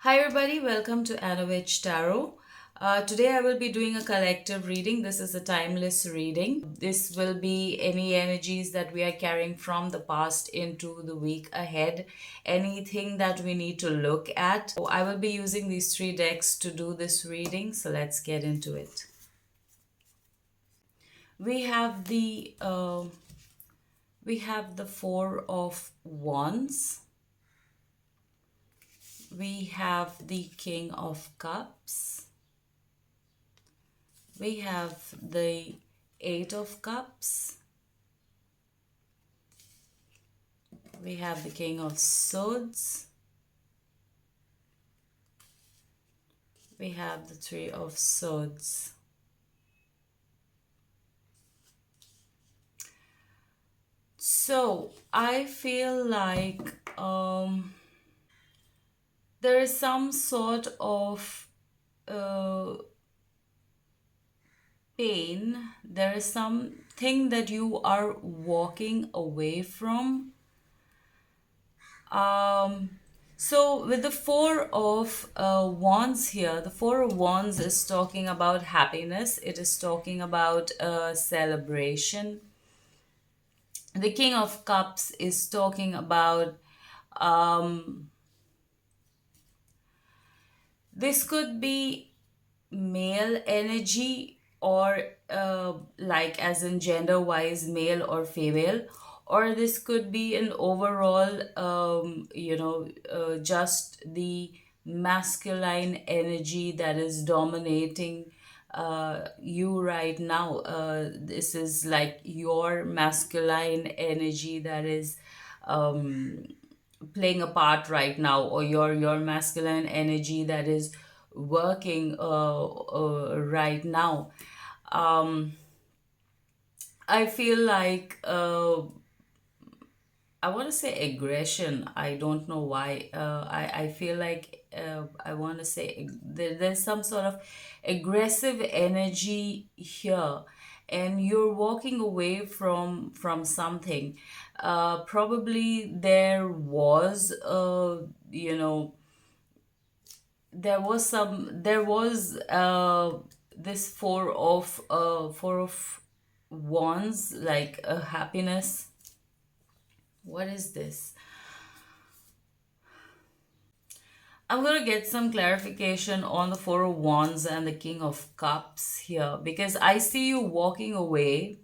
Hi everybody, welcome to Anovich Tarot. Today I will be doing a collective reading. This is a timeless reading. This will be any energies that we are carrying from the past into the week ahead, anything that we need to look at. So I will be using these three decks to do this reading, so let's get into it. We have the Four of Wands. We have the King of Cups. We have the Eight of Cups. We have the King of Swords. We have the Three of Swords. So I feel like there is some sort of uh, pain. There is something that you are walking away from. Um, so with the Four of Wands here, the Four of Wands is talking about happiness. It is talking about celebration. The King of Cups is talking about um, this could be male energy or like as in gender wise male or female, or this could be an overall just the masculine energy that is dominating you right now. This is like your masculine energy that is um, playing a part right now, or your masculine energy that is working right now. um I feel like I want to say aggression. I don't know why. I feel like I want to say there's some sort of aggressive energy here, and you're walking away from something. Probably there was this four of wands, like a happiness. What is this? I'm going to get some clarification on the Four of Wands and the King of Cups here, because I see you walking away.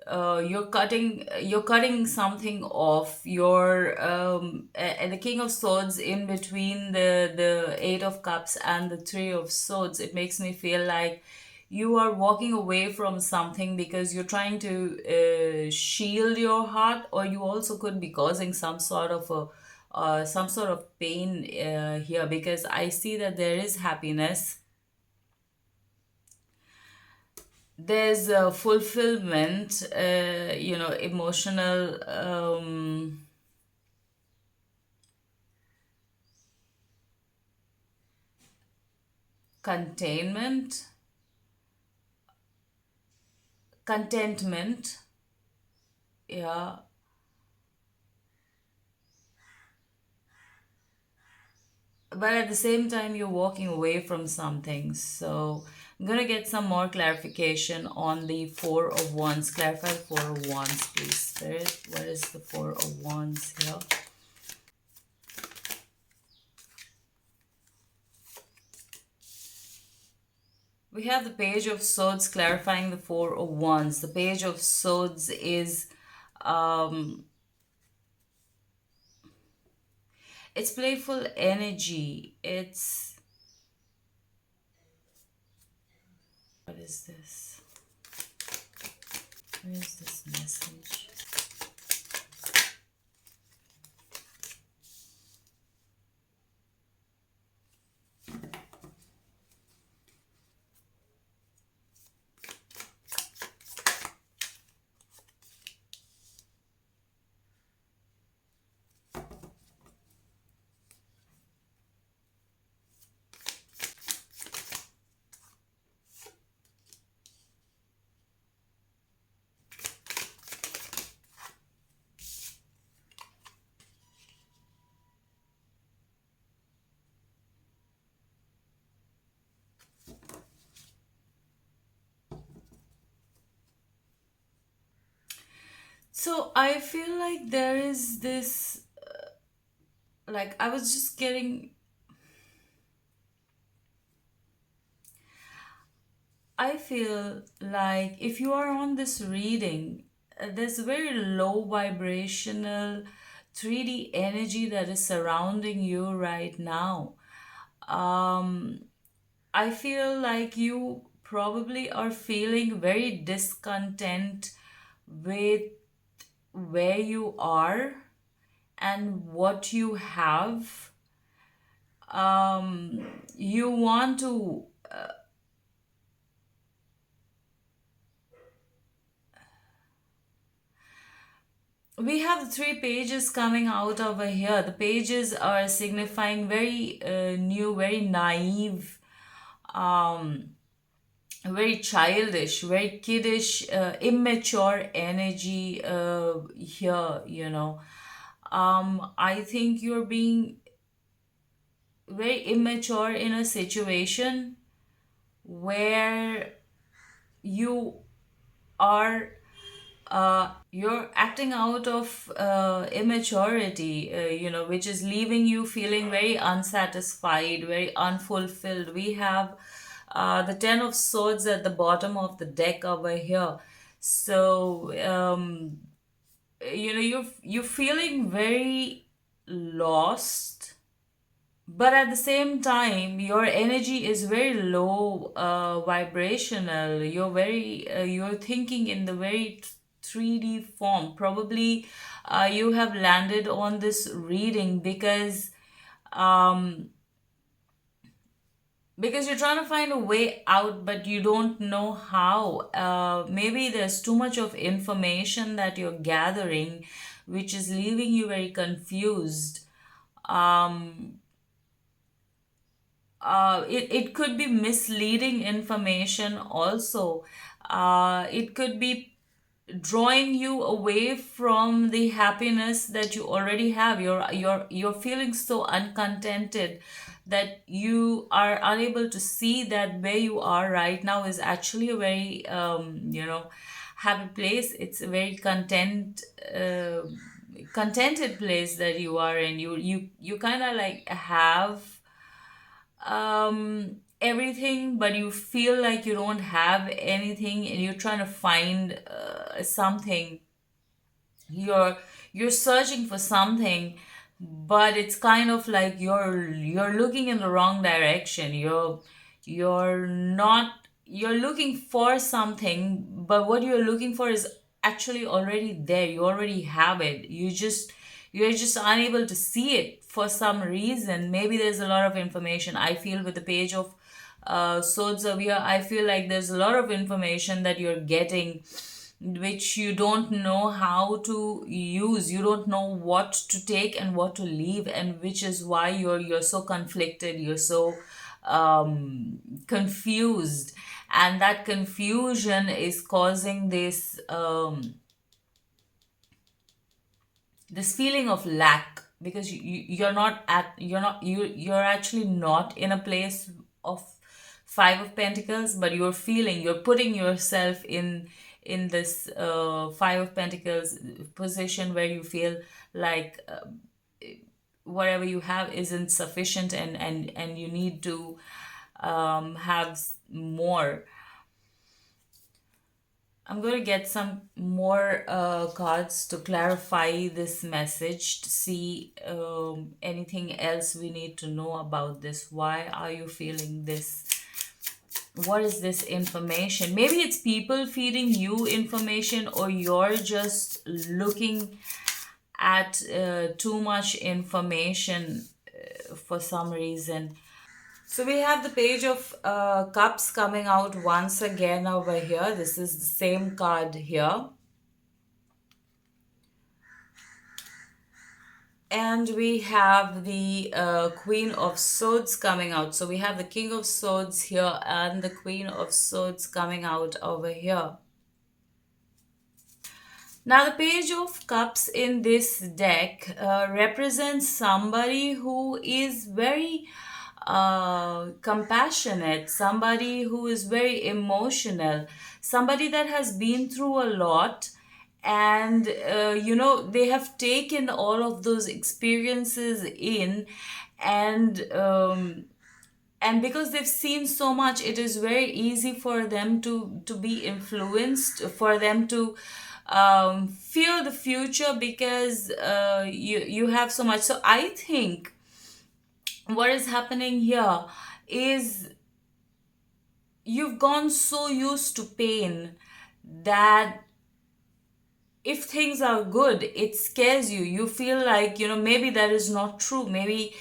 You're cutting something off. And the King of Swords in between the Eight of Cups and the Three of Swords. It makes me feel like you are walking away from something because you're trying to shield your heart, or you also could be causing some sort of pain here, because I see that there is happiness, there's a fulfillment, emotional containment, contentment. Yeah, but at the same time you're walking away from something. So I'm gonna get some more clarification on the Four of Wands. Clarify the Four of Wands, please, Spirit. What is the Four of Wands here? We have the Page of Swords clarifying the Four of Wands. The Page of Swords is um it's playful energy. It's, what is this? Where is this message? So I feel like there is this, like, I was just getting, I feel like if you are on this reading, there's a very low vibrational 3D energy that is surrounding you right now. Um, I feel like you probably are feeling very discontent with where you are and what you have. You want to, we have the three pages coming out over here. The pages are signifying very new, very naive, um, very childish, very kiddish, immature energy here, you know. I think you're being very immature in a situation where you are you're acting out of immaturity, which is leaving you feeling very unsatisfied, very unfulfilled. We have the Ten of Swords at the bottom of the deck over here. So, you're feeling very lost, but at the same time your energy is very low vibrational. You're thinking in the very 3D form. Probably you have landed on this reading um because you're trying to find a way out, but you don't know how. Maybe there's too much of information that you're gathering, which is leaving you very confused. um it could be misleading information also. It could be drawing you away from the happiness that you already have. You're feeling so uncontented that you are unable to see that where you are right now is actually a very happy place. It's a very contented place that you are in. You kind of like have everything, but you feel like you don't have anything, and you're trying to find something. You're searching for something, but it's kind of like you're looking in the wrong direction. You're not you're looking for something, but what you're looking for is actually already there. You already have it. You're just unable to see it for some reason. Maybe there's a lot of information. I feel with the page of swords over here, I feel like there's a lot of information that you're getting, which you don't know how to use. You don't know what to take and what to leave, and which is why you're so conflicted. You're so confused, and that confusion is causing this feeling of lack, because you're actually not in a place of Five of Pentacles, but you're putting yourself in this Five of Pentacles position where you feel like whatever you have isn't sufficient, and you need to have more. I'm going to get some more cards to clarify this message, to see anything else we need to know about this. Why are you feeling this? What is this information? Maybe it's people feeding you information, or you're just looking at too much information for some reason. So we have the Page of Cups coming out once again over here. This is the same card here. And we have the Queen of Swords coming out. So we have the King of Swords here and the Queen of Swords coming out over here. Now, the Page of Cups in this deck represents somebody who is very compassionate, somebody who is very emotional, somebody that has been through a lot, and they have taken all of those experiences in, and because they've seen so much, it is very easy for them to be influenced, for them to fear the future, because you have so much. So I think what is happening here is you've gone so used to pain that if things are good, it scares you. You feel like, maybe that is not true. Maybe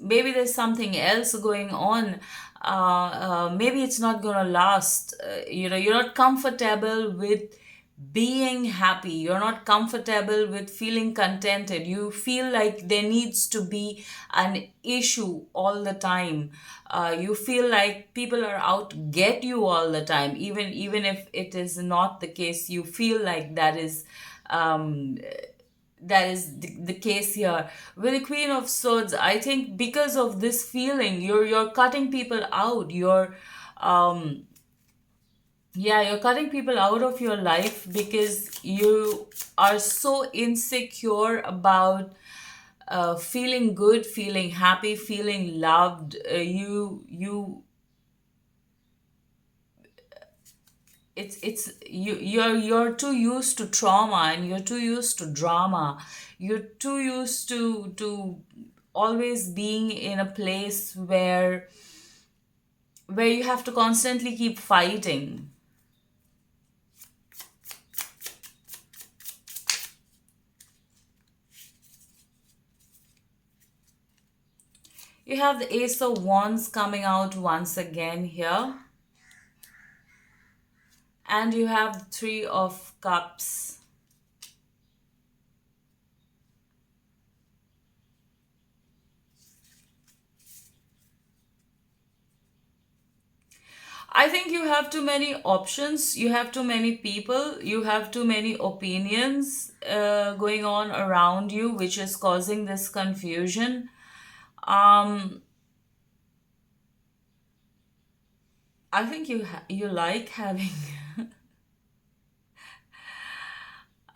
there's something else going on. Maybe it's not gonna last. You're not comfortable with being happy. You're not comfortable with feeling contented. You feel like there needs to be an issue all the time. You feel like people are out to get you all the time, even if it is not the case. You feel like um, that is the case here with the Queen of Swords. I think because of this feeling, you're cutting people out. Um, you're cutting people out of your life because you are so insecure about feeling good, feeling happy, feeling loved. You're too used to trauma, and you're too used to drama. You're too used to always being in a place where you have to constantly keep fighting. You have the Ace of Wands coming out once again here, and you have the Three of Cups. I think you have too many options, you have too many people, you have too many opinions going on around you, which is causing this confusion. Um, I think you like having.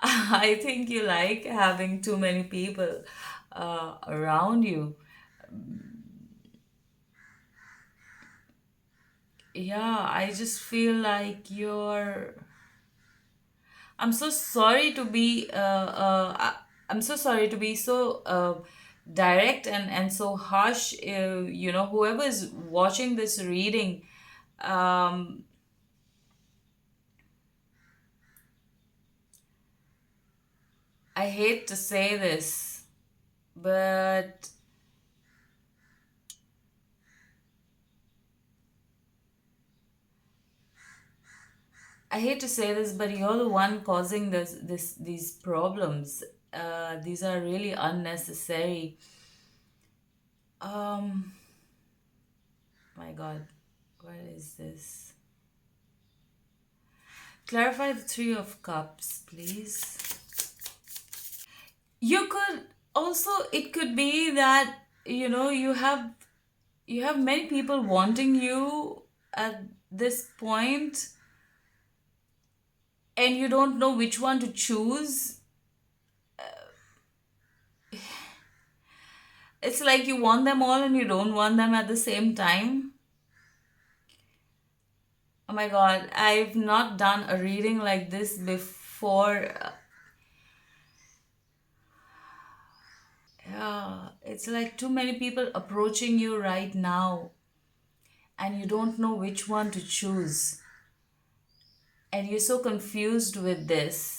I think you like having too many people around you. Yeah, I just feel like I'm so sorry to be. I'm so sorry to be so direct and so harsh. Whoever is watching this reading, um, I hate to say this, but you're the one causing these problems. These are really unnecessary. Um, my God, what is this? Clarify the Three of Cups, please. You could also, it could be that you have many people wanting you at this point, and you don't know which one to choose. It's like you want them all and you don't want them at the same time. Oh my God, I've not done a reading like this before. Yeah, it's like too many people approaching you right now, and you don't know which one to choose. And you're so confused with this.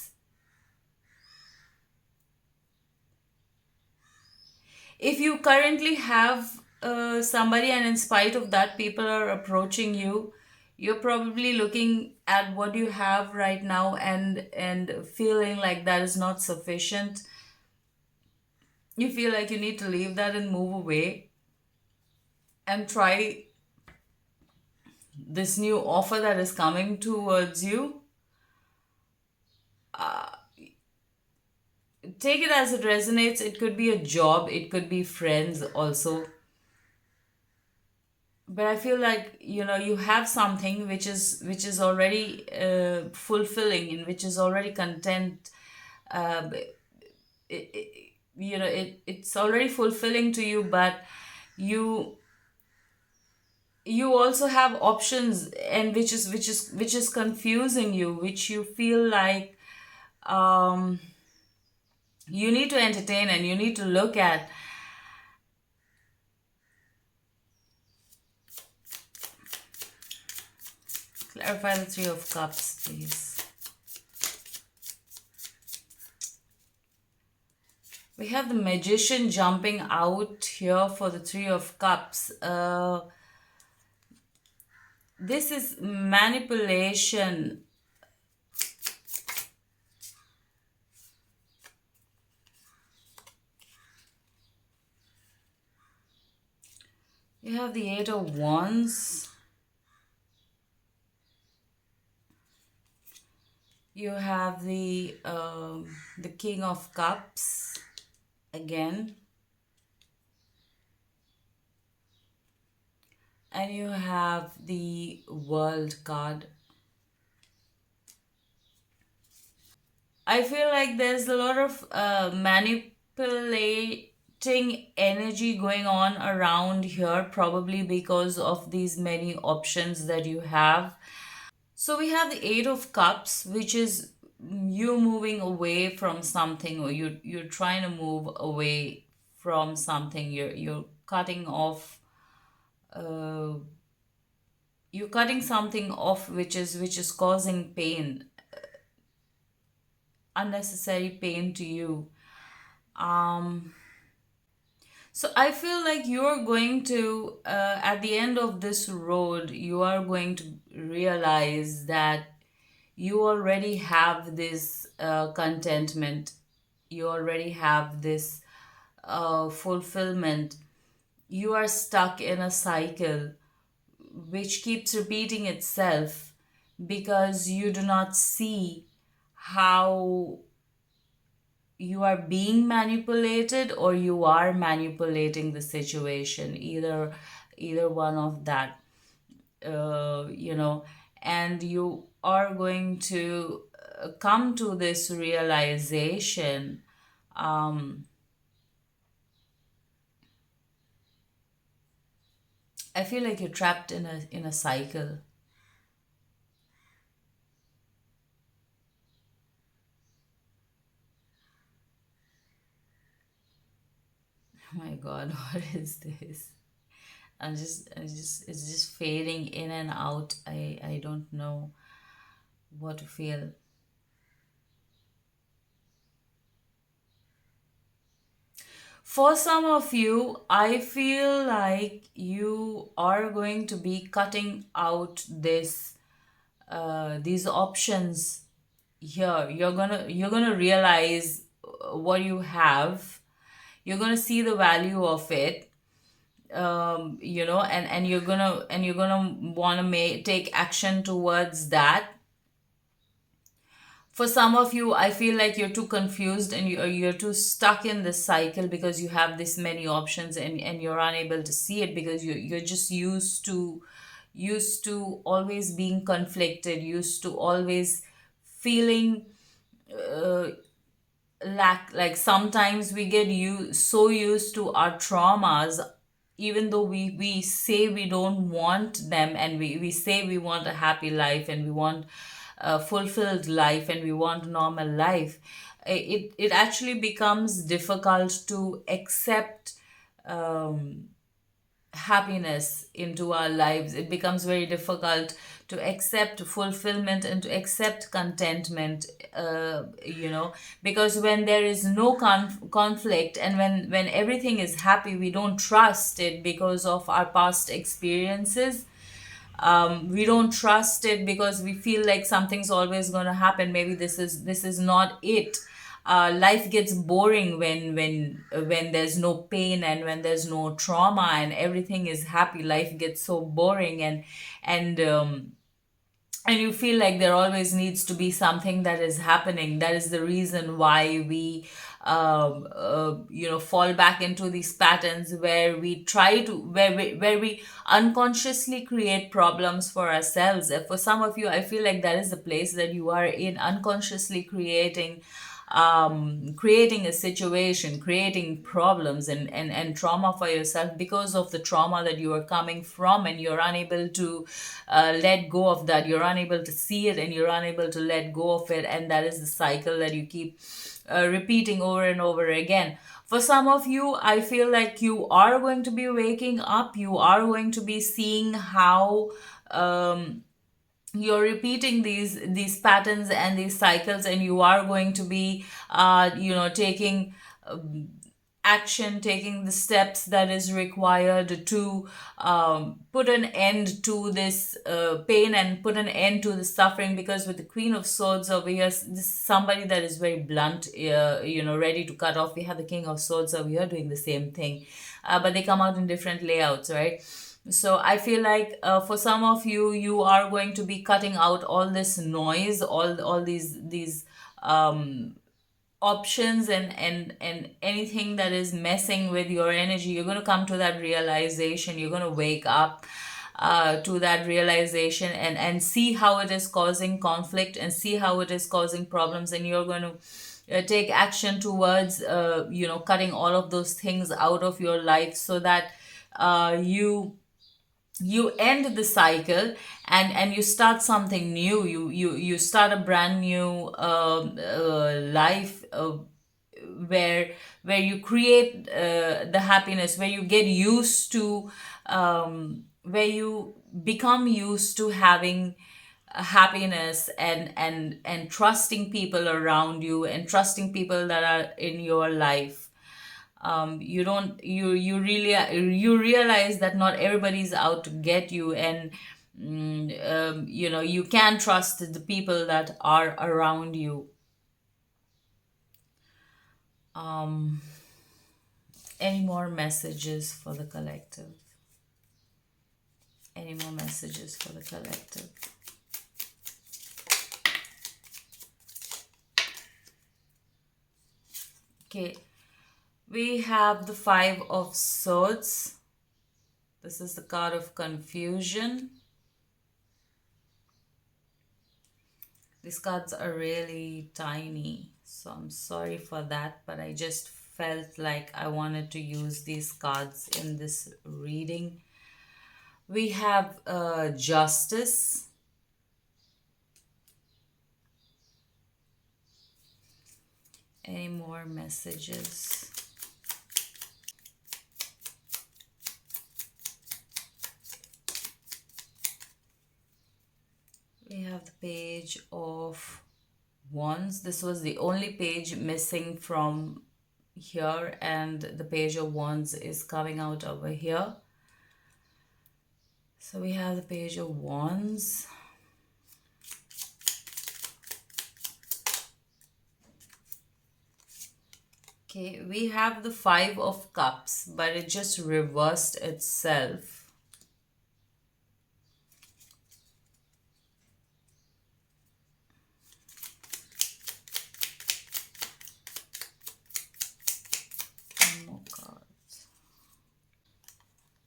If you currently have somebody, and in spite of that people are approaching you, you're probably looking at what you have right now, and feeling like that is not sufficient. You feel like you need to leave that and move away and try this new offer that is coming towards you. Take it as it resonates. It could be a job, it could be friends also. but I feel like, you have something which is already fulfilling, and which is already content. It's already fulfilling to you, but you you also have options, and which is confusing you, which you feel like um you need to entertain, and you need to look at. Clarify the Three of Cups, please. We have the Magician jumping out here for the Three of Cups. This is manipulation. You have the Eight of Wands. You have the King of Cups again, and you have the World card. I feel like there's a lot of manipulating energy going on around here, probably because of these many options that you have. So we have the Eight of Cups, which is you moving away from something, or you're trying to move away from something. You're cutting off. Uh, you're cutting something off, which is causing pain, unnecessary pain to you. Um, so I feel like you're going to, at the end of this road, you are going to realize that you already have this contentment, you already have this fulfillment. You are stuck in a cycle which keeps repeating itself because you do not see how you are being manipulated, or you are manipulating the situation, either one of that. You know and you are going to come to this realization. um I feel like you're trapped in a cycle. Oh my god, what is this? It's just fading in and out. I don't know what to feel. For some of you, I feel like you are going to be cutting out these options here. You're gonna realize what you have. You're gonna see the value of it. And you're gonna want to take action towards that. For some of you, I feel like you're too confused, and you're too stuck in this cycle because you have this many options, and you're unable to see it because you're just used to always being conflicted, used to always feeling uh, lack. Like sometimes we get so used to our traumas, even though we say we don't want them, and we say we want a happy life, and we want a fulfilled life, and we want normal life. It actually becomes difficult to accept happiness into our lives. It becomes very difficult to accept fulfillment and to accept contentment, because when there is no conflict, and when everything is happy, we don't trust it because of our past experiences. We don't trust it because we feel like something's always going to happen. Maybe this is not it. Life gets boring when there's no pain, and when there's no trauma, and everything is happy. Life gets so boring, and you feel like there always needs to be something that is happening. That is the reason why we fall back into these patterns where we try to where we unconsciously create problems for ourselves. For some of you, I feel like that is the place that you are in, unconsciously creating a situation, creating problems and trauma for yourself because of the trauma that you are coming from, and you're unable to let go of that. You're unable to see it and you're unable to let go of it. And that is the cycle that you keep repeating over and over again. For some of you, I feel like you are going to be waking up, you are going to be seeing how. You're repeating these patterns and these cycles, and you are going to be taking action, taking the steps that is required to put an end to this pain and put an end to the suffering. Because with the Queen of Swords over here, this is somebody that is very blunt, ready to cut off. We have the King of Swords over here doing the same thing, but they come out in different layouts, right? So I feel like for some of you, you are going to be cutting out all this noise, all these options and anything that is messing with your energy. You're going to come to that realization. You're going to wake up to that realization and see how it is causing conflict and see how it is causing problems, and you're going to take action towards cutting all of those things out of your life, so that you end the cycle and you start something new. You start a brand new life, where you create the happiness, where you get used to where you become used to having happiness and trusting people around you and trusting people that are in your life. You don't you really you realize that not everybody's out to get you, and you can trust the people that are around you. um any more messages for the collective? Any more messages for the collective? Okay, we have the Five of Swords. This is the card of confusion. These cards are really tiny, so I'm sorry for that, but I just felt like I wanted to use these cards in this reading. We have Justice. Any more messages? We have the Page of Wands. This was the only page missing from here, and the Page of Wands is coming out over here. So we have the Page of Wands. Okay, we have the Five of Cups, but it just reversed itself. One more card.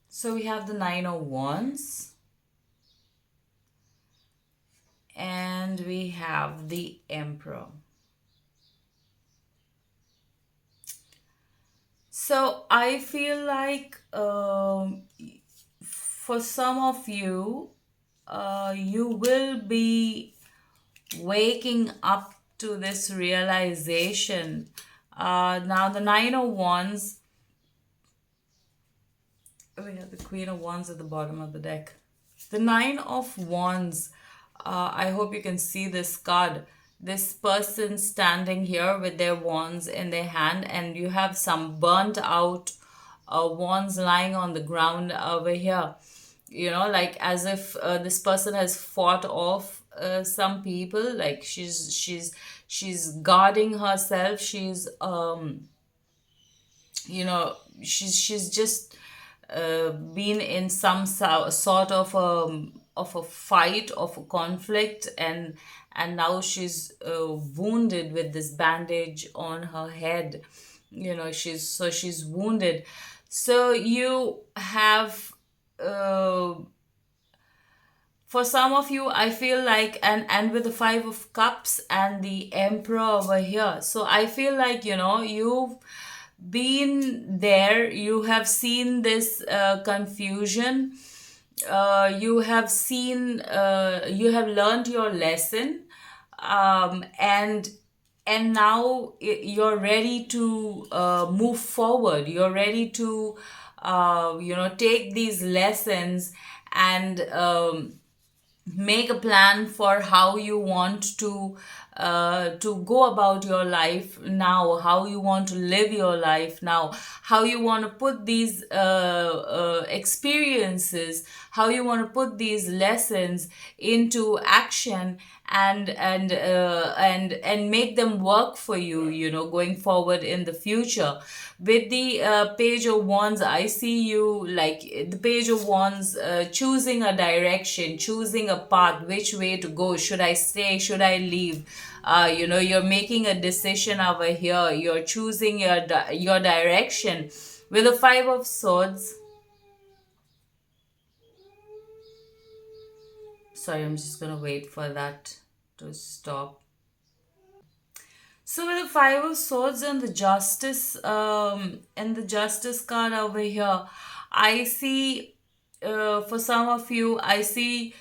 So we have the Nine of Wands. And we have the Emperor. So I feel like for some of you, you will be waking up to this realization. Now the Nine of Wands, we have the Queen of Wands at the bottom of the deck. The Nine of Wands, I hope you can see this card. This person standing here with their wands in their hand, and you have some burnt out wands lying on the ground over here. Like as if this person has fought off some people. Like she's guarding herself. She's she's just been in some sort of of a fight, of a conflict, and now she's wounded with this bandage on her head. She's wounded. So you have, uh, for some of you, I feel like, and with the Five of Cups and the Emperor over here, so I feel like, you've been there, you have seen this confusion, you have learned your lesson, and now you're ready to move forward. You're ready to take these lessons and make a plan for how you want to go about your life now, how you want to live your life now, how you want to put these experiences, how you want to put these lessons into action, and make them work for you, going forward in the future. With the Page of Wands, I see you like the Page of Wands, choosing a direction, choosing a path, which way to go. Should I stay? Should I leave? You're making a decision over here. You're choosing your direction. With the Five of Swords, sorry, I'm just gonna wait for that to stop. So with the Five of Swords and the Justice card over here, I see, for some of you, I see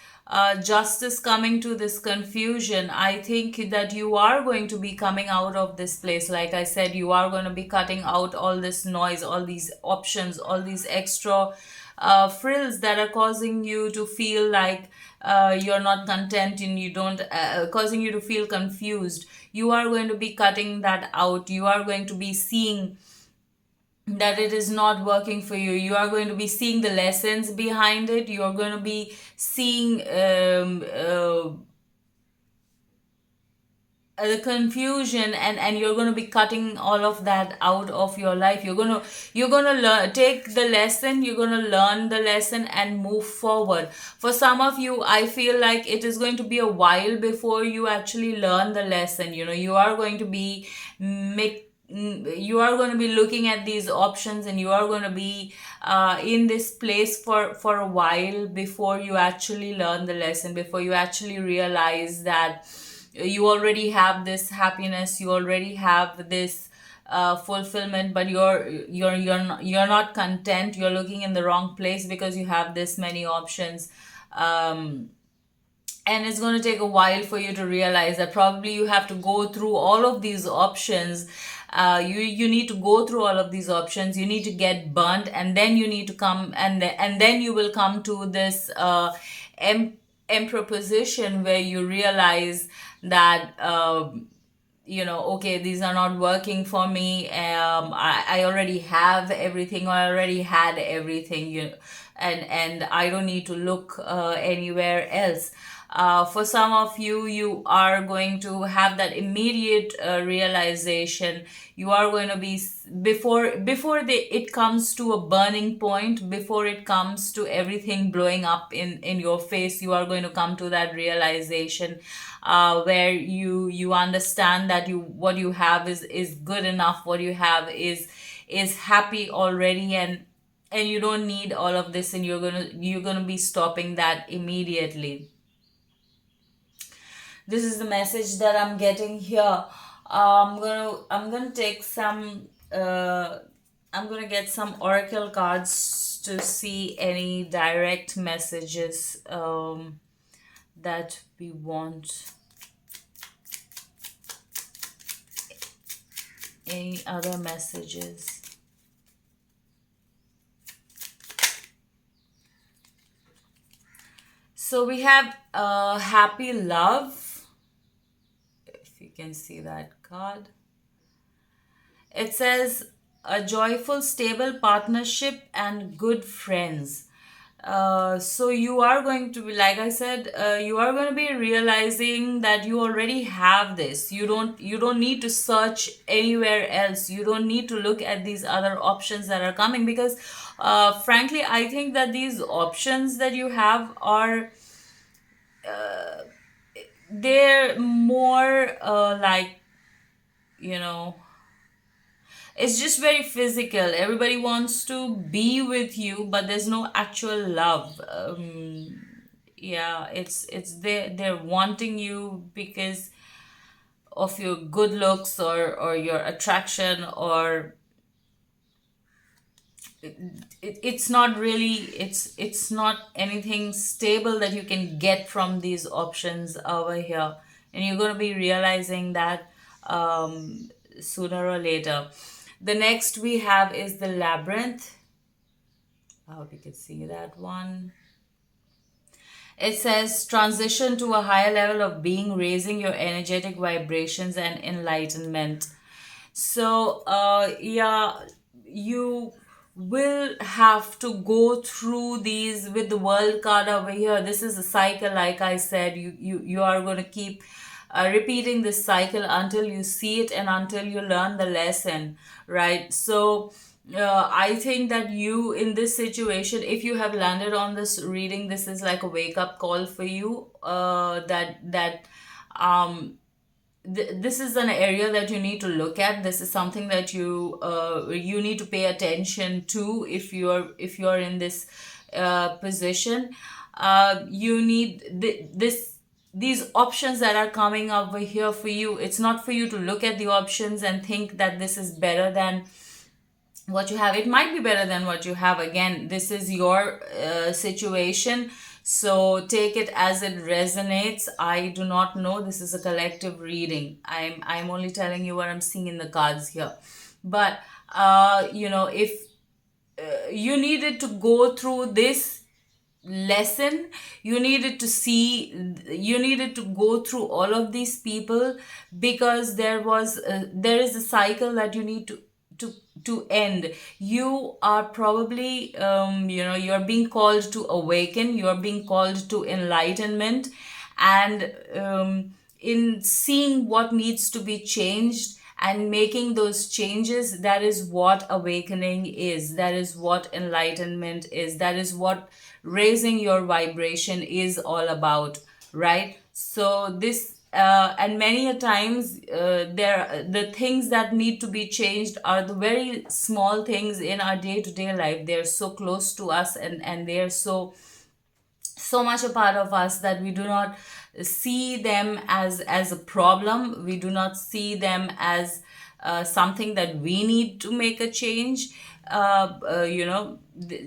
justice coming to this confusion. I think that you are going to be coming out of this place. Like I said, you are going to be cutting out all this noise, all these options, all these extra frills that are causing you to feel like you're not content, and you don't causing you to feel confused. You are going to be cutting that out. You are going to be seeing that it is not working for you. You are going to be seeing the lessons behind it. You are going to be seeing the confusion, and you're going to be cutting all of that out of your life. You're going to learn, take the lesson, you're going to learn the lesson and move forward. For some of you, I feel like it is going to be a while before you actually learn the lesson. You are going to be you are going to be looking at these options, and you are going to be in this place for a while before you actually learn the lesson, before you actually realize that you already have this happiness, you already have this fulfillment, but you're not content. You're looking in the wrong place because you have this many options. And it's going to take a while for you to realize that probably you have to go through all of these options. You need to go through all of these options. You need to get burnt, and then you need to come, and then you will come to this emperor position, where you realize that okay, these are not working for me. I already have everything, or I already had everything, and I don't need to look anywhere else. For some of you, you are going to have that immediate realization. You are going to be it comes to a burning point, before it comes to everything blowing up in your face. You are going to come to that realization, where you understand that what you have is good enough. What you have is happy already, and you don't need all of this, and you're gonna be stopping that immediately. This is the message that I'm getting here. I'm gonna take some I'm gonna get some oracle cards to see any direct messages that we want. Any other messages? So we have happy love, if you can see that card. It says a joyful, stable partnership and good friends. So you are going to be, like I said, you are going to be realizing that you already have this. You don't need to search anywhere else. You don't need to look at these other options that are coming, because frankly, I think that these options that you have are they're more like, you know, it's just very physical. Everybody wants to be with you, but there's no actual love. Yeah, it's they're wanting you because of your good looks, or your attraction, or it's not really, it's not anything stable that you can get from these options over here, and you're going to be realizing that sooner or later. The next we have is the labyrinth. I hope you can see that one. It says transition to a higher level of being, raising your energetic vibrations and enlightenment. So, yeah, you will have to go through these with the world card over here. This is a cycle, like I said. You are going to keep repeating this cycle until you see it and until you learn the lesson, right? So, I think that you, in this situation, if you have landed on this reading, this is like a wake up call for you. Um, this is an area that you need to look at. This is something that you need to pay attention to if you're in this position. You need these options that are coming over here for you. It's not for you to look at the options and think that this is better than what you have. It might be better than what you have. Again, this is your situation, so take it as it resonates. I do not know, this is a collective reading. I'm only telling you what I'm seeing in the cards here. But if you needed to go through this lesson, you needed to go through all of these people, because there is a cycle that you need to to end. You are probably you're being called to awaken, you're being called to enlightenment, and in seeing what needs to be changed and making those changes, that is what awakening is, that is what enlightenment is, that is what raising your vibration is all about, right? So this and many a times there the things that need to be changed are the very small things in our day-to-day life. They're so close to us, and they're so much a part of us that we do not see them as a problem. We do not see them as something that we need to make a change.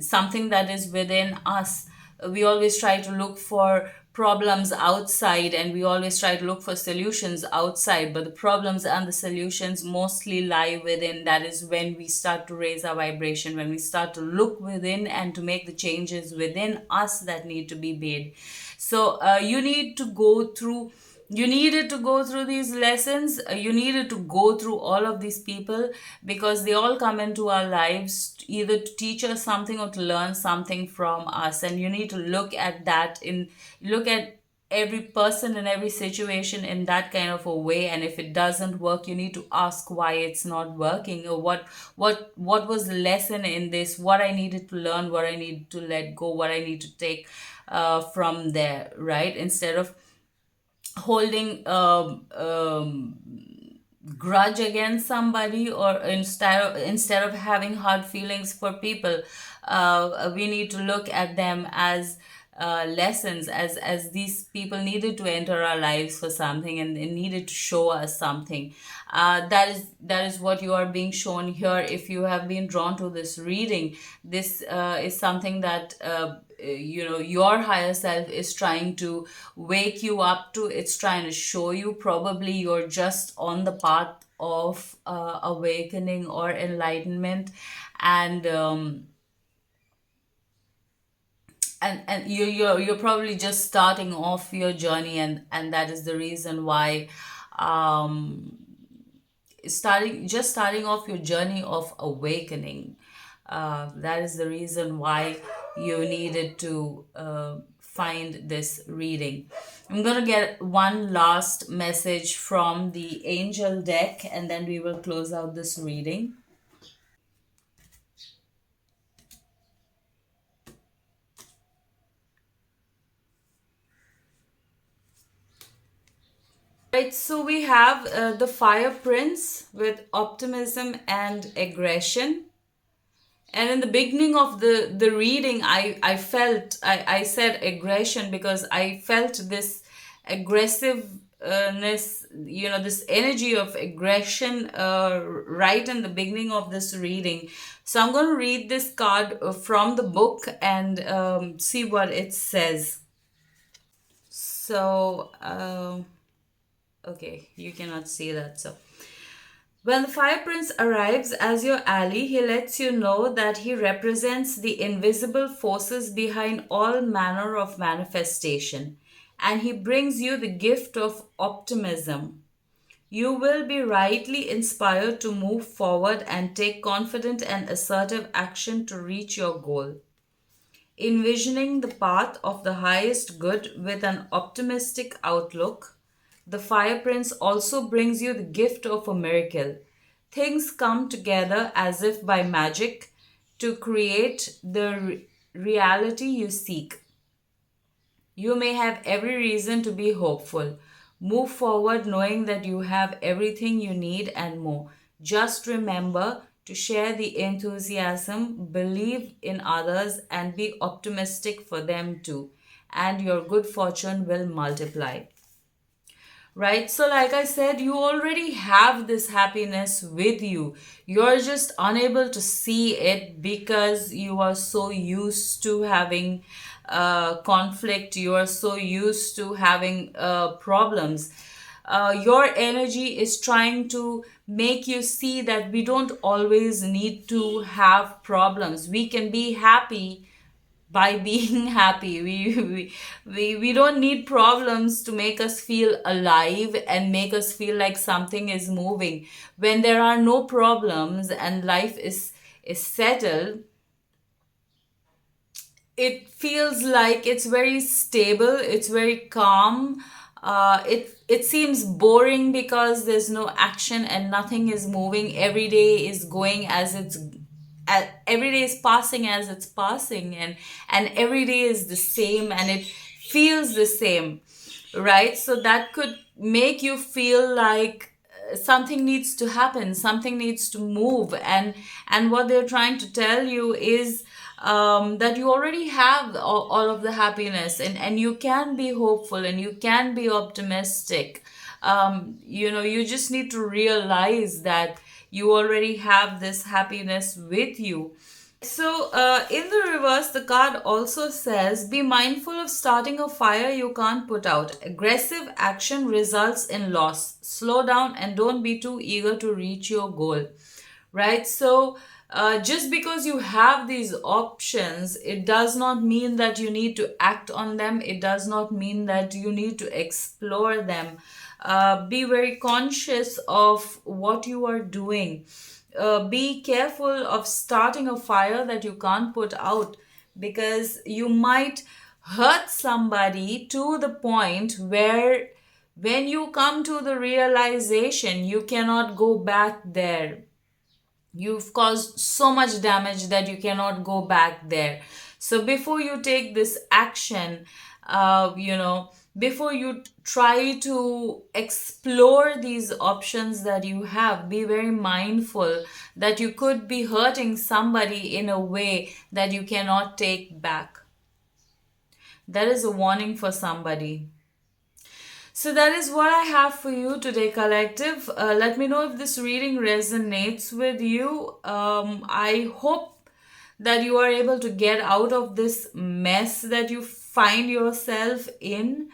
Something that is within us. We always try to look for problems outside, and we always try to look for solutions outside, but the problems and the solutions mostly lie within. That is when we start to raise our vibration, when we start to look within and to make the changes within us that need to be made. So you needed to go through these lessons. You needed to go through all of these people, because they all come into our lives either to teach us something or to learn something from us. And you need to look at every person and every situation in that kind of a way. And if it doesn't work, you need to ask why it's not working, or what was the lesson in this, what I needed to learn, what I needed to let go, what I need to take from there, right? Instead of holding grudge against somebody, or instead of having hard feelings for people, we need to look at them as lessons, as these people needed to enter our lives for something, and they needed to show us something. That is what you are being shown here. If you have been drawn to this reading, this is something that your higher self is trying to wake you up to. It's trying to show you, probably you're just on the path of awakening or enlightenment. And um and and you're probably just starting off your journey, and that is the reason why um starting off your journey of awakening. That is the reason why you needed to find this reading. I'm gonna get one last message from the angel deck, and then we will close out this reading. Right, so we have the Fire Prince with optimism and aggression. And in the beginning of the reading, I felt, I said aggression because I felt this aggressiveness, this energy of aggression right in the beginning of this reading. So I'm going to read this card from the book and see what it says. So, okay, you cannot see that. So, when the Fire Prince arrives as your ally, he lets you know that he represents the invisible forces behind all manner of manifestation, and he brings you the gift of optimism. You will be rightly inspired to move forward and take confident and assertive action to reach your goal. Envisioning the path of the highest good with an optimistic outlook, the Fire Prince also brings you the gift of a miracle. Things come together as if by magic to create the reality you seek. You may have every reason to be hopeful. Move forward knowing that you have everything you need and more. Just remember to share the enthusiasm, believe in others, and be optimistic for them too. And your good fortune will multiply. Right? So, like I said, you already have this happiness with you. You're just unable to see it because you are so used to having conflict, you are so used to having problems. Your energy is trying to make you see that we don't always need to have problems. We can be happy by being happy. We don't need problems to make us feel alive and make us feel like something is moving. When there are no problems and life is settled, it feels like it's very stable, it's very calm. It seems boring because there's no action and nothing is moving. Every day is going as it's every day is passing as it's passing, and every day is the same and it feels the same, right? So that could make you feel like something needs to happen, something needs to move, and what they're trying to tell you is that you already have all of the happiness, and you can be hopeful and you can be optimistic. You just need to realize that you already have this happiness with you. So, in the reverse, the card also says be mindful of starting a fire you can't put out. Aggressive action results in loss. Slow down and don't be too eager to reach your goal. Right? So, just because you have these options, it does not mean that you need to act on them, it does not mean that you need to explore them. Be very conscious of what you are doing. Be careful of starting a fire that you can't put out, because you might hurt somebody to the point where when you come to the realization you cannot go back there. You've caused so much damage that you cannot go back there. So before you take this action, before you try to explore these options that you have, be very mindful that you could be hurting somebody in a way that you cannot take back. That is a warning for somebody. So that is what I have for you today, collective. Let me know if this reading resonates with you. I hope that you are able to get out of this mess that you find yourself in.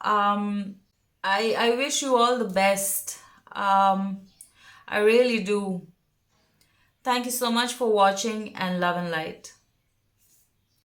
Um, I wish you all the best. I really do. Thank you so much for watching, and love and light.